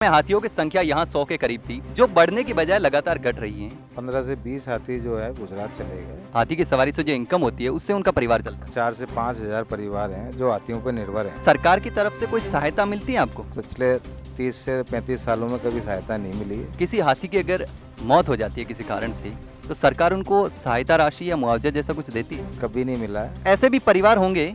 में हाथियों की संख्या यहाँ 100 के करीब थी, जो बढ़ने की बजाय लगातार घट रही है। 15 से 20 हाथी जो है गुजरात चले गए। हाथी की सवारी से जो इनकम होती है उससे उनका परिवार चलता है। 4 से 5 हजार परिवार हैं जो हाथियों पर निर्भर हैं। सरकार की तरफ से कोई सहायता मिलती है आपको? पिछले 30 से 35 सालों में कभी सहायता नहीं मिली है। किसी हाथी की अगर मौत हो जाती है किसी कारण से, तो सरकार उनको सहायता राशि या मुआवजा जैसा कुछ देती है? कभी नहीं मिला है। ऐसे भी परिवार होंगे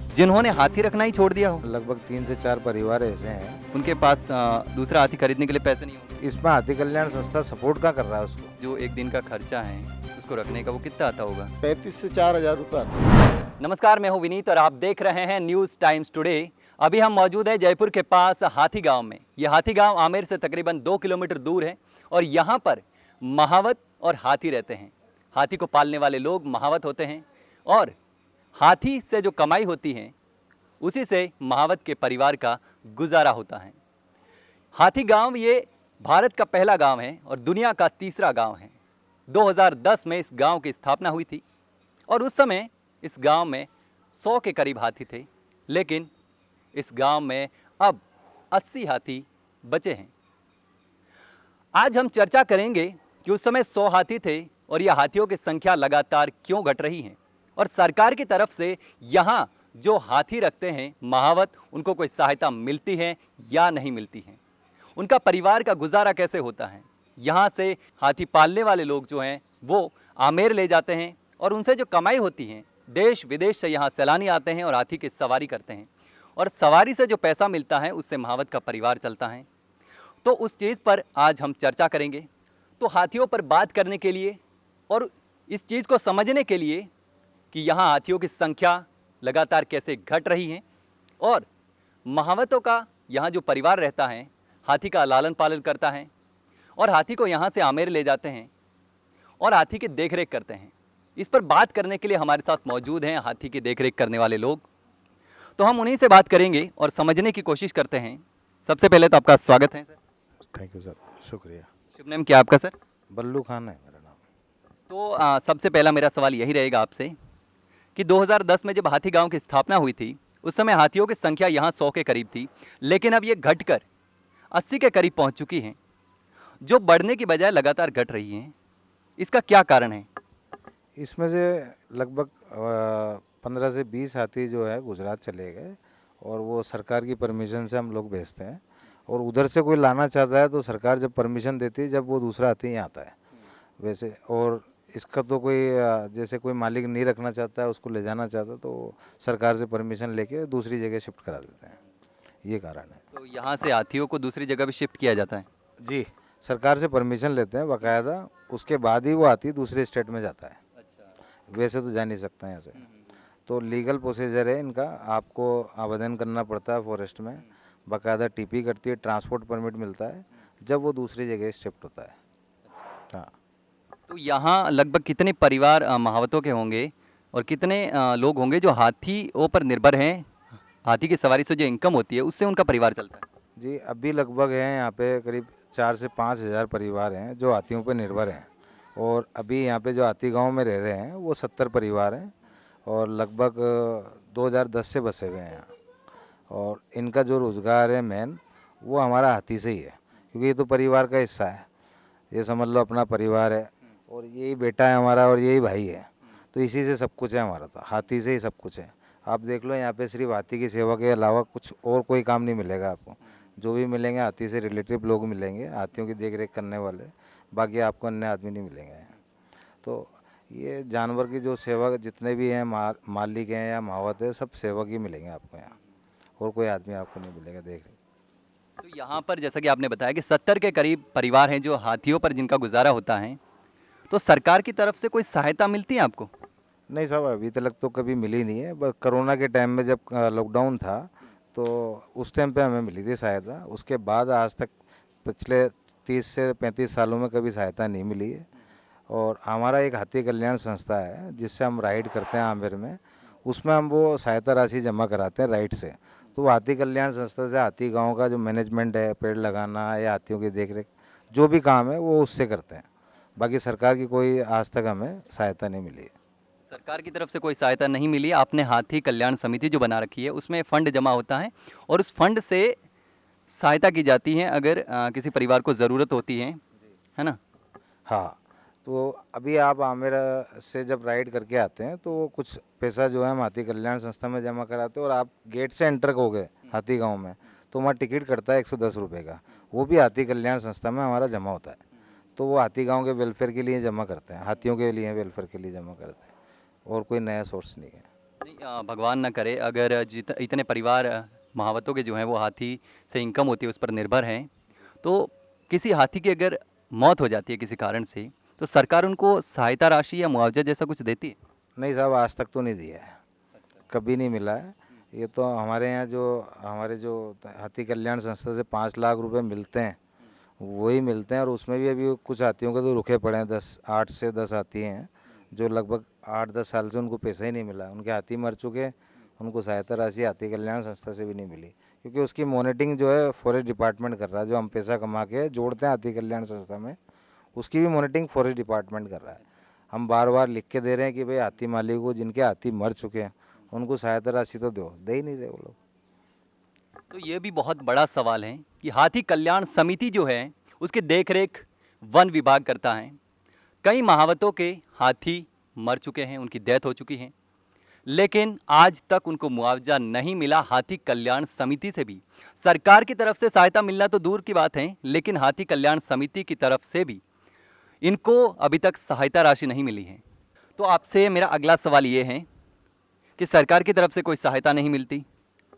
जिन्होंने हाथी रखना ही छोड़ दिया हो। लगभग 3 से 4 परिवार ऐसे हैं। उनके पास दूसरा हाथी खरीदने के लिए पैसे नहीं होंगे। इसमें हाथी कल्याण संस्था सपोर्ट क्या कर रहा है उसको? जो एक दिन का खर्चा है उसको रखने का, वो कितना आता होगा? 35 से 4,000 रुपये आता है। नमस्कार, मैं हूं विनीत और आप देख रहे हैं न्यूज़ टाइम्स टुडे। अभी हम मौजूद हैं जयपुर के पास हाथी गांव में। यह हाथी गांव आमेर से तकरीबन 2 किलोमीटर दूर है और यहाँ पर महावत और हाथी रहते हैं। हाथी को पालने वाले लोग महावत होते हैं और हाथी से जो कमाई होती है उसी से महावत के परिवार का गुजारा होता है। हाथी गांव ये भारत का पहला गांव है और दुनिया का तीसरा गांव है। 2010 में इस गांव की स्थापना हुई थी और उस समय इस गांव में 100 के करीब हाथी थे, लेकिन इस गांव में अब 80 हाथी बचे हैं। आज हम चर्चा करेंगे कि उस समय 100 हाथी थे और यह हाथियों की संख्या लगातार क्यों घट रही है और सरकार की तरफ से यहाँ जो हाथी रखते हैं महावत, उनको कोई सहायता मिलती है या नहीं मिलती है, उनका परिवार का गुजारा कैसे होता है। यहाँ से हाथी पालने वाले लोग जो हैं वो आमेर ले जाते हैं और उनसे जो कमाई होती है, देश विदेश से यहाँ सैलानी आते हैं और हाथी की सवारी करते हैं और सवारी से जो पैसा मिलता है उससे महावत का परिवार चलता है। तो उस चीज़ पर आज हम चर्चा करेंगे। तो हाथियों पर बात करने के लिए और इस चीज़ को समझने के लिए कि यहाँ हाथियों की संख्या लगातार कैसे घट रही है और महावतों का यहाँ जो परिवार रहता है हाथी का लालन पालन करता है और हाथी को यहाँ से आमेर ले जाते हैं और हाथी की देखरेख करते हैं, इस पर बात करने के लिए हमारे साथ मौजूद हैं हाथी की देखरेख करने वाले लोग। तो हम उन्हीं से बात करेंगे और समझने की कोशिश करते हैं। सबसे पहले तो आपका स्वागत है सर। थैंक यू सर, शुक्रिया। शुभ नाम क्या आपका सर? बल्लू खान है मेरा नाम। तो सबसे पहला मेरा सवाल यही रहेगा आपसे कि 2010 में जब हाथी गांव की स्थापना हुई थी उस समय हाथियों की संख्या यहाँ 100 के करीब थी, लेकिन अब ये घटकर 80 के करीब पहुँच चुकी हैं, जो बढ़ने की बजाय लगातार घट रही हैं। इसका क्या कारण है? इसमें से लगभग 15 से 20 हाथी जो है गुजरात चले गए और वो सरकार की परमिशन से हम लोग भेजते हैं और उधर से कोई लाना चाहता है तो सरकार जब परमिशन देती है जब वो दूसरा हाथी यहाँ आता है वैसे। और इसका तो कोई जैसे कोई मालिक नहीं रखना चाहता है, उसको ले जाना चाहता है तो सरकार से परमिशन लेके दूसरी जगह शिफ्ट करा देते हैं, ये कारण है। तो यहाँ से हाथियों को दूसरी जगह भी शिफ्ट किया जाता है? जी, सरकार से परमिशन लेते हैं बाकायदा, उसके बाद ही वो हाथी दूसरे स्टेट में जाता है। अच्छा। वैसे तो जा नहीं सकता यहाँ से। तो लीगल प्रोसीजर है इनका, आपको आवेदन करना पड़ता है फॉरेस्ट में, बाकायदा टीपी करती है, ट्रांसपोर्ट परमिट मिलता है जब वो दूसरी जगह शिफ्ट होता है। हाँ। तो यहाँ लगभग कितने परिवार महावतों के होंगे और कितने लोग होंगे जो हाथियों पर निर्भर हैं? हाथी की सवारी से जो इनकम होती है उससे उनका परिवार चलता है? जी, अभी लगभग हैं यहाँ पे करीब 4 से 5 हज़ार परिवार हैं जो हाथियों पर निर्भर हैं और अभी यहाँ पे जो हाथी गांव में रह रहे हैं वो 70 परिवार हैं और लगभग 2010 से बसे हुए हैं यहाँ। और इनका जो रोज़गार है मेन वो हमारा हाथी से ही है, क्योंकि ये तो परिवार का हिस्सा है, ये समझ लो अपना परिवार है और यही बेटा है हमारा और यही भाई है, तो इसी से सब कुछ है हमारा, तो हाथी से ही सब कुछ है। आप देख लो यहाँ पे सिर्फ हाथी की सेवा के अलावा कुछ और कोई काम नहीं मिलेगा आपको। जो भी मिलेंगे हाथी से रिलेटिव लोग मिलेंगे, हाथियों की देखरेख करने वाले, बाकी आपको अन्य आदमी नहीं मिलेंगे। तो ये जानवर की जो सेवा जितने भी हैं मालिक हैं या महावत है, सब सेवक ही मिलेंगे आपको यहाँ, और कोई आदमी आपको नहीं मिलेगा देख। तो यहाँ पर जैसा कि आपने बताया कि 70 के करीब परिवार हैं जो हाथियों पर जिनका गुजारा होता है, तो सरकार की तरफ से कोई सहायता मिलती है आपको? नहीं साहब, अभी तक तो कभी मिली नहीं है। बस कोरोना के टाइम में जब लॉकडाउन था तो उस टाइम पे हमें मिली थी सहायता, उसके बाद आज तक पिछले 30 से 35 सालों में कभी सहायता नहीं मिली है। और हमारा एक हाथी कल्याण संस्था है जिससे हम राइड करते हैं आमेर में, उसमें हम वो सहायता राशि जमा कराते हैं राइड से। तो वो हाथी कल्याण संस्था से हाथी गाँव का जो मैनेजमेंट है, पेड़ लगाना या हाथियों की देखरेख जो भी काम है वो उससे करते हैं। बाकी सरकार की कोई आज तक हमें सहायता नहीं मिली है। सरकार की तरफ से कोई सहायता नहीं मिली। आपने हाथी कल्याण समिति जो बना रखी है उसमें फंड जमा होता है और उस फंड से सहायता की जाती है अगर किसी परिवार को ज़रूरत होती है ना? हाँ, तो अभी आप आमेर से जब राइड करके आते हैं तो वो कुछ पैसा जो है हम हाथी कल्याण संस्था में जमा कराते हैं, और आप गेट से एंटर करोगे हाथी गांव में तो वहाँ टिकट कटता है 110 रुपये का, वो भी हाथी कल्याण संस्था में हमारा जमा होता है। तो वो हाथी गांव के वेलफेयर के लिए जमा करते हैं, हाथियों के लिए वेलफेयर के लिए जमा करते हैं, और कोई नया सोर्स नहीं है। नहीं, भगवान ना करे अगर इतने परिवार महावतों के जो हैं वो हाथी से इनकम होती है उस पर निर्भर हैं, तो किसी हाथी की अगर मौत हो जाती है किसी कारण से, तो सरकार उनको सहायता राशि या मुआवजा जैसा कुछ देती है? नहीं साहब, आज तक तो नहीं दिया है, कभी नहीं मिला है। ये तो हमारे यहाँ हमारे जो हाथी कल्याण संस्था से 5 लाख रुपए मिलते हैं वही मिलते हैं, और उसमें भी अभी कुछ हाथियों के तो रुके पड़े हैं, 8 से 10 हाथी हैं जो लगभग 8-10 साल से उनको पैसा ही नहीं मिला, उनके हाथी मर चुके, उनको सहायता राशि हाथी कल्याण संस्था से भी नहीं मिली, क्योंकि उसकी मॉनिटरिंग जो है फॉरेस्ट डिपार्टमेंट कर रहा है। जो हम पैसा कमा के जोड़ते हैं हाथी कल्याण संस्था में, उसकी भी मॉनिटरिंग फॉरेस्ट डिपार्टमेंट कर रहा है। हम बार बार लिख के दे रहे हैं कि भाई हाथी मालिक को जिनके हाथी मर चुके हैं उनको सहायता राशि तो दो, दे ही नहीं रहे वो लोग। तो ये भी बहुत बड़ा सवाल है कि हाथी कल्याण समिति जो है उसकी देखरेख वन विभाग करता है। कई महावतों के हाथी मर चुके हैं, उनकी डेथ हो चुकी है, लेकिन आज तक उनको मुआवजा नहीं मिला हाथी कल्याण समिति से भी। सरकार की तरफ से सहायता मिलना तो दूर की बात है, लेकिन हाथी कल्याण समिति की तरफ से भी इनको अभी तक सहायता राशि नहीं मिली है। तो आपसे मेरा अगला सवाल ये है कि सरकार की तरफ से कोई सहायता नहीं मिलती,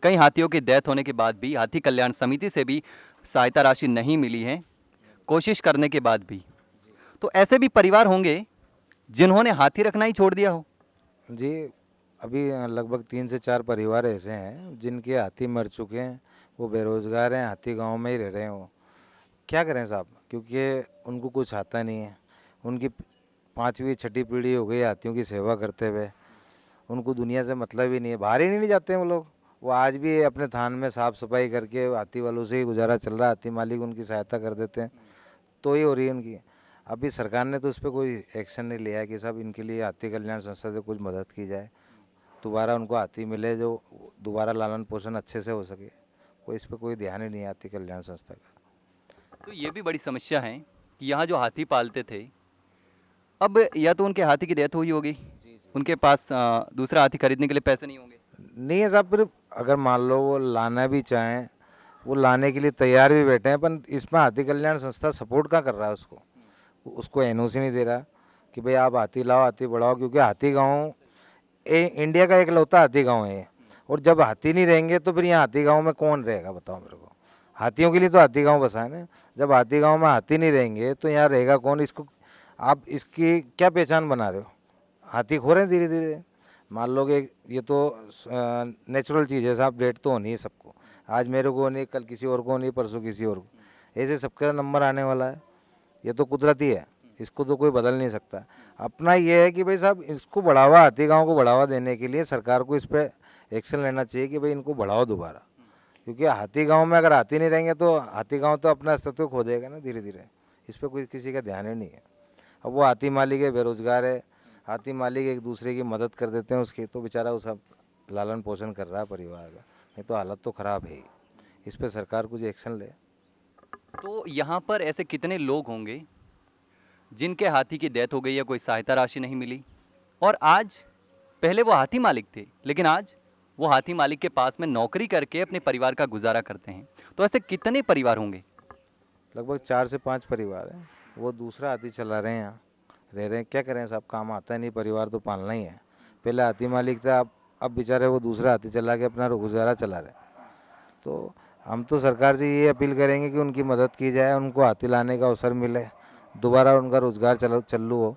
कई हाथियों की डेथ होने के बाद भी हाथी कल्याण समिति से भी सहायता राशि नहीं मिली है, कोशिश करने के बाद भी। तो ऐसे भी परिवार होंगे जिन्होंने हाथी रखना ही छोड़ दिया हो? जी, अभी लगभग 3 से 4 परिवार ऐसे हैं जिनके हाथी मर चुके हैं, वो बेरोजगार हैं, हाथी गांव में ही रह रहे हैं। वो क्या करें साहब, क्योंकि उनको कुछ आता नहीं है, उनकी 5वीं 6ठी पीढ़ी हो गई हाथियों की सेवा करते हुए, उनको दुनिया से मतलब ही नहीं है, बाहर ही नहीं जाते हैं वो लोग। वो आज भी अपने थान में साफ़ सफाई करके हाथी वालों से ही गुजारा चल रहा है, हाथी मालिक उनकी सहायता कर देते हैं, तो ही हो रही है उनकी। अभी सरकार ने तो उस पर कोई एक्शन नहीं लिया है कि साहब इनके लिए हाथी कल्याण संस्था से कुछ मदद की जाए, दोबारा उनको हाथी मिले जो दोबारा लालन पोषण अच्छे से हो सके। कोई इस पर कोई ध्यान ही नहीं है हाथी कल्याण संस्था का। तो ये भी बड़ी समस्या है कि यहाँ जो हाथी पालते थे, अब या तो उनके हाथी की डेथ हुई होगी, उनके पास दूसरा हाथी खरीदने के लिए पैसे नहीं होंगे। नहीं है साहब, फिर अगर मान लो वो लाना भी चाहें, वो लाने के लिए तैयार भी बैठे हैं, पर इसमें हाथी कल्याण संस्था सपोर्ट कहाँ कर रहा है उसको, उसको एनओसी नहीं दे रहा कि भाई आप हाथी लाओ, हाथी बढ़ाओ, क्योंकि हाथी गांव इंडिया का एकलौता हाथी गांव है। और जब हाथी नहीं रहेंगे तो फिर यहाँ हाथी गांव में कौन रहेगा, बताओ मेरे को। हाथियों के लिए तो हाथी गांव बसा है ना, जब हाथी गांव में हाथी नहीं रहेंगे तो यहाँ रहेगा कौन। इसको आप इसकी क्या पहचान बना रहे हो, हाथी खो रहे हैं धीरे धीरे। मान लो कि ये तो नेचुरल चीज़ है साहब, डेट तो होनी है सबको, आज मेरे को नहीं, कल किसी और को नहीं, परसों किसी और को, ऐसे सबका नंबर आने वाला है। ये तो कुदरती है, इसको तो कोई बदल नहीं सकता। अपना ये है कि भाई साहब इसको बढ़ावा, हाथी गांव को बढ़ावा देने के लिए सरकार को इस पर एक्शन लेना चाहिए कि भाई इनको बढ़ाओ दोबारा, क्योंकि हाथी गांव में अगर हाथी नहीं रहेंगे तो हाथी गांव तो अपना अस्तित्व खो देगा ना धीरे धीरे। इस पर कोई किसी का ध्यान ही नहीं है। अब वो हाथी मालिक है, बेरोजगार है, हाथी मालिक एक दूसरे की मदद कर देते हैं उसकी, तो बेचारा उस लालन पोषण कर रहा है परिवार का, नहीं तो हालत तो ख़राब है ही। इस पर सरकार कुछ एक्शन ले। तो यहाँ पर ऐसे कितने लोग होंगे जिनके हाथी की डेथ हो गई या कोई सहायता राशि नहीं मिली, और आज, पहले वो हाथी मालिक थे लेकिन आज वो हाथी मालिक के पास में नौकरी करके अपने परिवार का गुजारा करते हैं? तो ऐसे कितने परिवार होंगे? लगभग 4 से 5 परिवार हैं, वो दूसरा हाथी चला रहे हैं, यहाँ रह रहे हैं। क्या करें साहब, काम आता है नहीं, परिवार तो पालना ही है। पहले हाथी मालिक था, अब बेचारे वो दूसरा हाथी चला के अपना गुजारा चला रहे। तो हम तो सरकार से ये अपील करेंगे कि उनकी मदद की जाए, उनको हाथी लाने का अवसर मिले, दोबारा उनका रोजगार चालू हो।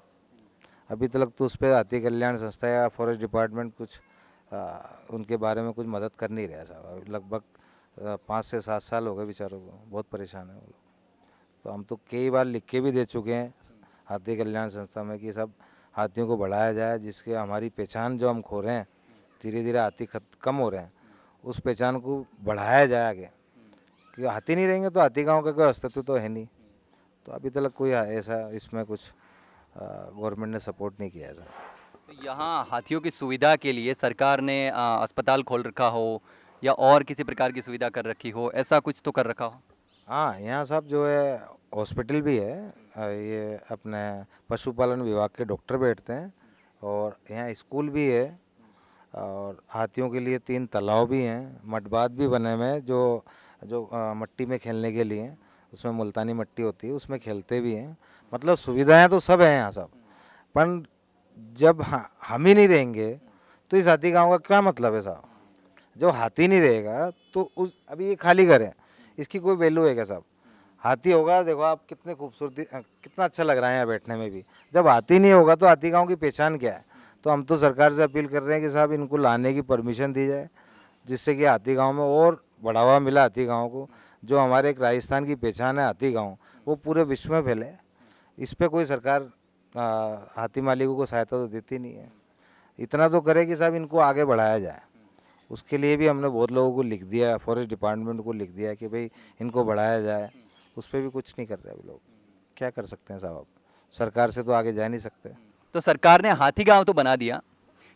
अभी तक तो उस पर हाथी कल्याण संस्था या फॉरेस्ट डिपार्टमेंट कुछ उनके बारे में कुछ मदद कर नहीं रहा साहब। लगभग 5 से 7 साल हो गए बेचारों को, बहुत परेशान है वो लोग। तो हम तो कई बार लिख के भी दे चुके हैं हाथी कल्याण संस्था में कि सब हाथियों को बढ़ाया जाए, जिसके हमारी पहचान जो हम खो रहे हैं, धीरे धीरे हाथी कम हो रहे हैं, उस पहचान को बढ़ाया जाए आगे। क्योंकि हाथी नहीं रहेंगे तो हाथी गांव का कोई अस्तित्व तो है नहीं। तो अभी तक कोई ऐसा इसमें कुछ गवर्नमेंट ने सपोर्ट नहीं किया है। तो यहाँ हाथियों की सुविधा के लिए सरकार ने अस्पताल खोल रखा हो या और किसी प्रकार की सुविधा कर रखी हो, ऐसा कुछ तो कर रखा हो? हाँ, यहाँ साहब जो है हॉस्पिटल भी है। ये अपने पशुपालन विभाग के डॉक्टर बैठते हैं, और यहाँ स्कूल भी है, और हाथियों के लिए 3 तालाब भी हैं, मडबात भी बने हुए हैं जो जो मट्टी में खेलने के लिए हैं। उसमें मुल्तानी मट्टी होती है, उसमें खेलते भी हैं। मतलब सुविधाएं तो सब हैं यहाँ सब। पर जब हम ही नहीं रहेंगे तो इस हाथी गांव का क्या मतलब है साहब? जो हाथी नहीं रहेगा तो उस अभी ये खाली घर है, इसकी कोई वैल्यू है क्या साहब? हाथी होगा, देखो आप कितने खूबसूरती, कितना अच्छा लग रहा है यहाँ बैठने में भी। जब हाथी नहीं होगा तो हाथी गांव की पहचान क्या है? तो हम तो सरकार से अपील कर रहे हैं कि साहब इनको लाने की परमिशन दी जाए, जिससे कि हाथी गांव में और बढ़ावा मिला हाथी गांव को। जो हमारे एक राजस्थान की पहचान है हाथी गांव, वो पूरे विश्व में फैले। इस पर कोई सरकार हाथी मालिकों को सहायता तो देती नहीं है। इतना तो करे कि साहब इनको आगे बढ़ाया जाए। उसके लिए भी हमने बहुत लोगों को लिख दिया, फॉरेस्ट डिपार्टमेंट को लिख दिया कि भाई इनको बढ़ाया जाए। उस पर भी कुछ नहीं कर रहे अभी लोग। क्या कर सकते हैं साहब? अब सरकार से तो आगे जा नहीं सकते। तो सरकार ने हाथी गांव तो बना दिया,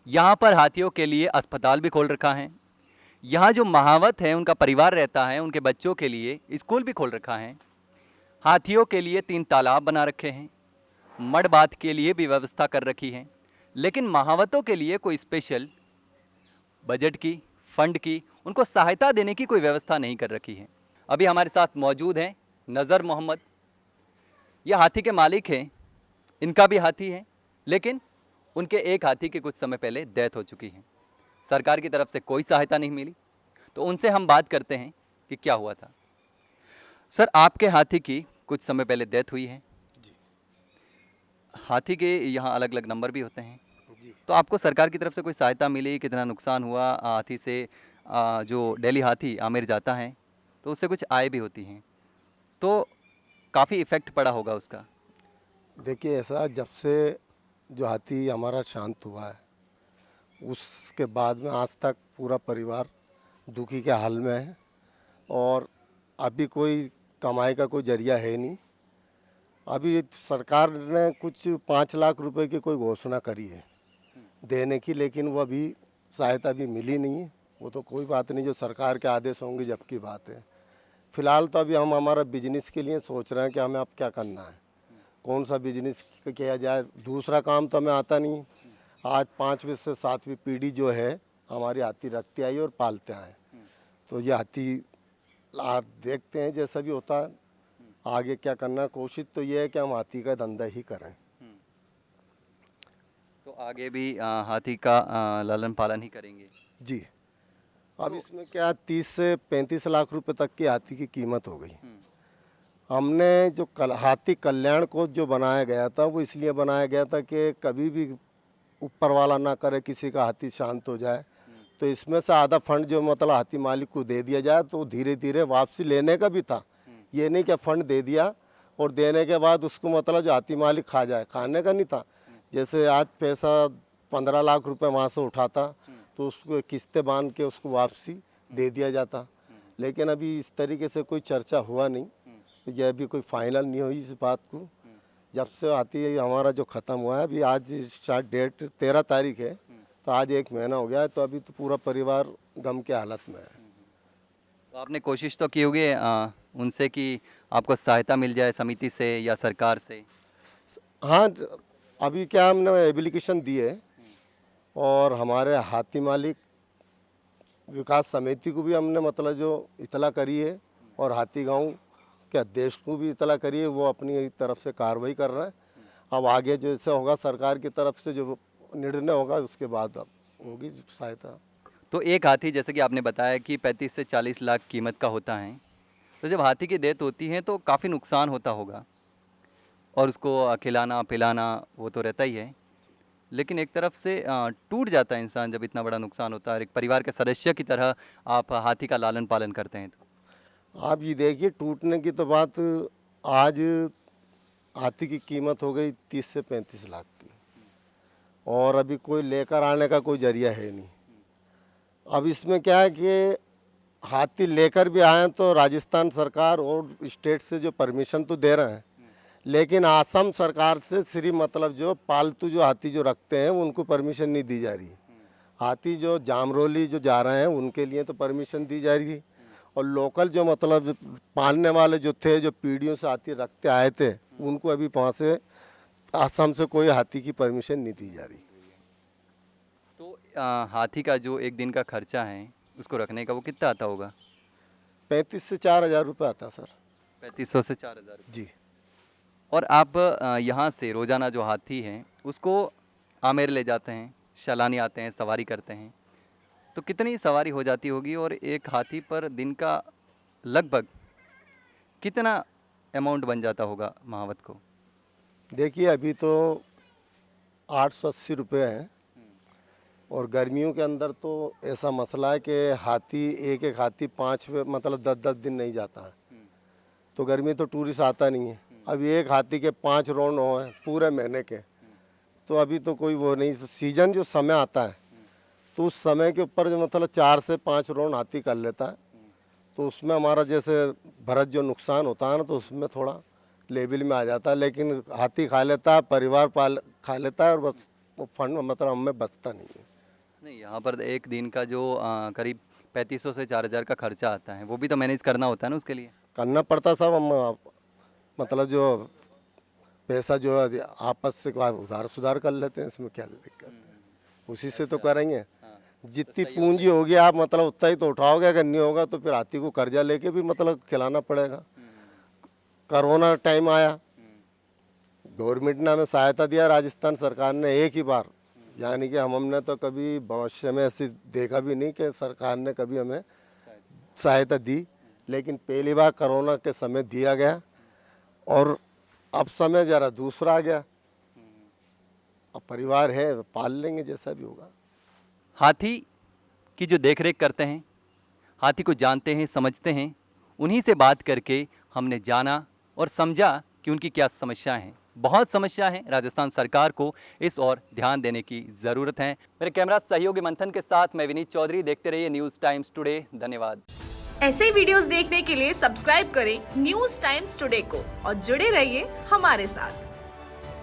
यहाँ पर हाथियों के लिए अस्पताल भी खोल रखा है, यहाँ जो महावत है उनका परिवार रहता है, उनके बच्चों के लिए स्कूल भी खोल रखा है, हाथियों के लिए 3 तालाब बना रखे हैं, मड बात के लिए भी व्यवस्था कर रखी है। लेकिन महावतों के लिए कोई स्पेशल बजट की, फंड की, उनको सहायता देने की कोई व्यवस्था नहीं कर रखी है। अभी हमारे साथ मौजूद हैं नज़र मोहम्मद। ये हाथी के मालिक हैं, इनका भी हाथी है, लेकिन उनके एक हाथी की कुछ समय पहले डेथ हो चुकी है। सरकार की तरफ से कोई सहायता नहीं मिली। तो उनसे हम बात करते हैं कि क्या हुआ था। सर, आपके हाथी की कुछ समय पहले डेथ हुई है। हाथी के यहाँ अलग अलग नंबर भी होते हैं, तो आपको सरकार की तरफ से कोई सहायता मिली? कितना नुकसान हुआ हाथी से? जो डेली हाथी आमेर जाता है तो उससे कुछ आय भी होती हैं, तो काफ़ी इफ़ेक्ट पड़ा होगा उसका। देखिए, ऐसा जब से जो हाथी हमारा शांत हुआ है, उसके बाद में आज तक पूरा परिवार दुखी के हाल में है, और अभी कोई कमाई का कोई जरिया है नहीं। अभी सरकार ने कुछ 5 लाख रुपए की कोई घोषणा करी है देने की, लेकिन वो अभी सहायता भी मिली नहीं है। वो तो कोई बात नहीं, जो सरकार के आदेश होंगे जब की बात है। फिलहाल तो अभी हम हमारा बिजनेस के लिए सोच रहे हैं कि हमें अब क्या करना है, कौन सा बिजनेस किया जाए। दूसरा काम तो हमें आता नहीं। आज 5वीं से 7वीं पीढ़ी जो है हमारी हाथी रखते आई और पालते आए, तो ये हाथी आज देखते हैं जैसा भी होता है आगे क्या करना है। कोशिश तो ये है कि हम हाथी का धंधा ही करें। तो आगे भी हाथी का लालन पालन ही करेंगे जी। अब इसमें क्या 30 से 35 लाख रुपए तक की हाथी की कीमत हो गई। हमने जो हाथी कल्याण कोष जो बनाया गया था, वो इसलिए बनाया गया था कि कभी भी ऊपर वाला ना करे किसी का हाथी शांत हो जाए, तो इसमें से आधा फंड जो मतलब हाथी मालिक को दे दिया जाए, तो धीरे धीरे वापसी लेने का भी था। ये नहीं कि फंड दे दिया और देने के बाद उसको मतलब जो हाथी मालिक खा जाए, खाने का नहीं था। जैसे आज पैसा 15 लाख रुपए वहाँ से उठाता तो उसको किस्तें बांध के उसको वापसी दे दिया जाता, लेकिन अभी इस तरीके से कोई चर्चा हुआ नहीं। यह अभी कोई फाइनल नहीं हुई इस बात को। जब से हाथी हमारा जो ख़त्म हुआ है, अभी आज शायद डेट 13 तारीख है, तो आज 1 महीना हो गया है, तो अभी तो पूरा परिवार गम के हालत में है। तो आपने कोशिश तो की होगी उनसे कि आपको सहायता मिल जाए समिति से या सरकार से? हाँ, अभी क्या हमने एप्लीकेशन दी है, और हमारे हाथी मालिक विकास समिति को भी हमने मतलब जो इतला करी है, और हाथी गांव के अध्यक्ष को भी इतला करी है। वो अपनी तरफ से कार्रवाई कर रहे हैं। अब आगे जैसे होगा सरकार की तरफ से जो निर्णय होगा उसके बाद अब होगी सहायता। तो एक हाथी, जैसे कि आपने बताया कि 35 से 40 लाख कीमत का होता है, तो जब हाथी की डेथ होती है तो काफ़ी नुकसान होता होगा, और उसको खिलाना पिलाना वो तो रहता ही है, लेकिन एक तरफ से टूट जाता है इंसान जब इतना बड़ा नुकसान होता है। एक परिवार के सदस्य की तरह आप हाथी का लालन पालन करते हैं, तो आप ये देखिए, टूटने की तो बात, आज हाथी की कीमत हो गई 30 से 35 लाख की, और अभी कोई लेकर आने का कोई जरिया है नहीं। अब इसमें क्या है कि हाथी लेकर भी आए तो राजस्थान सरकार और स्टेट से जो परमिशन तो दे रहे हैं, लेकिन आसाम सरकार से सिर्फ मतलब जो पालतू जो हाथी जो रखते हैं उनको परमिशन नहीं दी जा रही। हाथी जो जामरोली जो जा रहे हैं उनके लिए तो परमिशन दी जाएगी, और लोकल जो मतलब पालने वाले जो थे, जो पीढ़ियों से हाथी रखते आए थे, उनको अभी वहाँ से आसाम से कोई हाथी की परमिशन नहीं दी जा रही। तो हाथी का जो एक दिन का खर्चा है उसको रखने का, वो कितना आता होगा? 35 से 4 हज़ार रुपये आता सर। 3500 से 4000 जी। और आप यहाँ से रोज़ाना जो हाथी हैं उसको आमेर ले जाते हैं, सैलानी आते हैं, सवारी करते हैं, तो कितनी सवारी हो जाती होगी? और एक हाथी पर दिन का लगभग कितना अमाउंट बन जाता होगा महावत को? देखिए अभी तो 880 रुपये है, और गर्मियों के अंदर तो ऐसा मसला है कि हाथी एक एक हाथी 5 मतलब 10-10 दिन नहीं जाता है, तो गर्मी तो टूरिस्ट आता नहीं है। अभी एक हाथी के 5 राउंड हो हैं पूरे महीने के, तो अभी तो कोई वो नहीं। सीजन जो समय आता है तो उस समय के ऊपर जो मतलब 4 से 5 राउंड हाथी कर लेता है, तो उसमें हमारा जैसे भरत जो नुकसान होता है ना, तो उसमें थोड़ा लेवल में आ जाता है। लेकिन हाथी खा लेता है, परिवार पाल खा लेता है, और बस वो फंड मतलब हमें बचता नहीं है। नहीं, यहाँ पर एक दिन का जो करीब 3500 से 4000 का खर्चा आता है, वो भी तो मैनेज करना होता है ना उसके लिए? करना पड़ता सब। हम मतलब जो पैसा जो है आपस से उधार सुधार कर लेते हैं, इसमें क्या दिक्कत है, उसी से तो करेंगे। जितनी पूंजी होगी आप मतलब उतना ही तो उठाओगे, अगर नहीं होगा तो फिर हाथी को कर्जा लेके भी मतलब खिलाना पड़ेगा। कोरोना टाइम आया, गवर्नमेंट ने हमें सहायता दिया, राजस्थान सरकार ने एक ही बार, यानी कि हमने तो कभी भविष्य में ऐसे देखा भी नहीं कि सरकार ने कभी हमें सहायता दी, लेकिन पहली बार कोरोना के समय दिया गया, और अब समय ज़रा दूसरा आ गया। अब परिवार है, पाल लेंगे जैसा भी होगा। हाथी की जो देखरेख करते हैं, हाथी को जानते हैं, समझते हैं, उन्हीं से बात करके हमने जाना और समझा कि उनकी क्या समस्याएं हैं। बहुत समस्या है, राजस्थान सरकार को इस ओर ध्यान देने की ज़रूरत है। मेरे कैमरा सहयोगी मंथन के साथ मैं विनीत चौधरी, देखते रहिए न्यूज़ टाइम्स टुडे। धन्यवाद। ऐसे ही वीडियोस देखने के लिए सब्सक्राइब करें न्यूज़ टाइम्स टुडे को और जुड़े रहिए हमारे साथ।